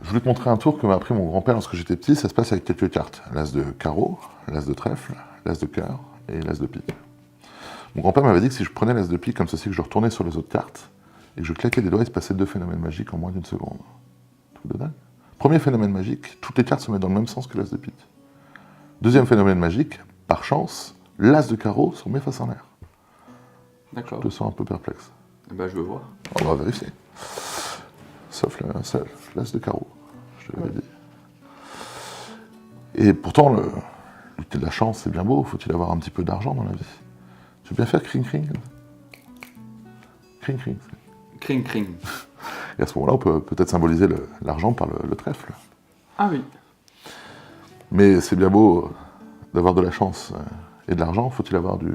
voulais te montrer un tour que m'a appris mon grand-père lorsque j'étais petit. Ça se passe avec quelques cartes. L'as de carreau, l'as de trèfle, l'as de cœur et l'as de pique. Mon grand-père m'avait dit que si je prenais l'as de pique comme ceci, que je retournais sur les autres cartes, et que je claquais des doigts, il se passait 2 phénomènes magiques en moins d'1 seconde. Truc de dingue. Premier phénomène magique, toutes les cartes se mettent dans le même sens que l'as de pique. Deuxième phénomène magique, par chance, l'as de carreau se remet face en l'air. D'accord. Je te sens un peu perplexe. Eh ben, je veux voir. On va vérifier. Sauf l'as de carreau, je te l'avais dit. Et pourtant, lutter de la chance, c'est bien beau. Faut-il avoir un petit peu d'argent dans la vie? Tu veux bien faire cring-cring? Cring-cring. Cring, cring. Et à ce moment-là, on peut peut-être symboliser l'argent par le trèfle. Ah oui. Mais c'est bien beau d'avoir de la chance et de l'argent. Faut-il avoir du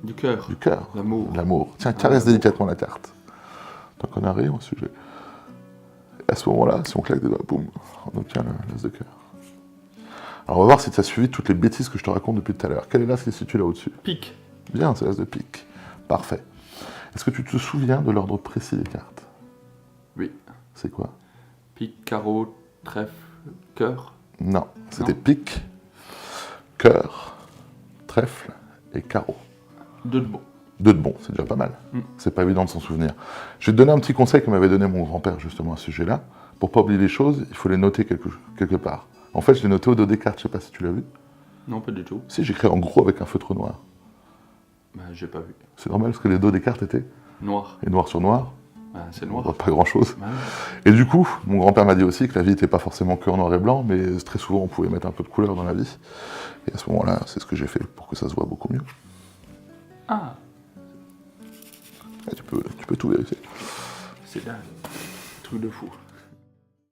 Du cœur. cœur? L'amour. L'amour. Tiens, caresse délicatement la carte. Tant qu'on arrive au sujet. Et à ce moment-là, si on claque des doigts, boum, on obtient l'as de cœur. Alors on va voir si tu as suivi toutes les bêtises que je te raconte depuis tout à l'heure. Quel est l'as qui se situe là au-dessus? Pique. Bien, c'est l'as de pique. Parfait. Est-ce que tu te souviens de l'ordre précis des cartes? Oui. C'est quoi? Pique, carreau, trèfle, cœur. Non, c'était pique, cœur, trèfle et carreau. 2 de bon. 2 de bon, c'est déjà pas mal. C'est pas évident de s'en souvenir. Je vais te donner un petit conseil que m'avait donné mon grand-père justement à ce sujet-là. Pour pas oublier les choses, il faut les noter quelque part. En fait, je l'ai noté au dos des cartes, je sais pas si tu l'as vu. Non, pas du tout. Si, j'écris en gros avec un feutre noir. Bah, j'ai pas vu. C'est normal parce que les dos des cartes étaient Noir. et noir sur noir. Bah, c'est On noir. voit pas grand-chose. Bah, oui. Et du coup, mon grand-père m'a dit aussi que la vie n'était pas forcément que en noir et blanc, mais très souvent on pouvait mettre un peu de couleur dans la vie. Et à ce moment-là, c'est ce que j'ai fait pour que ça se voit beaucoup mieux. Ah, Et tu peux tout vérifier. c'est dingue. Truc de fou.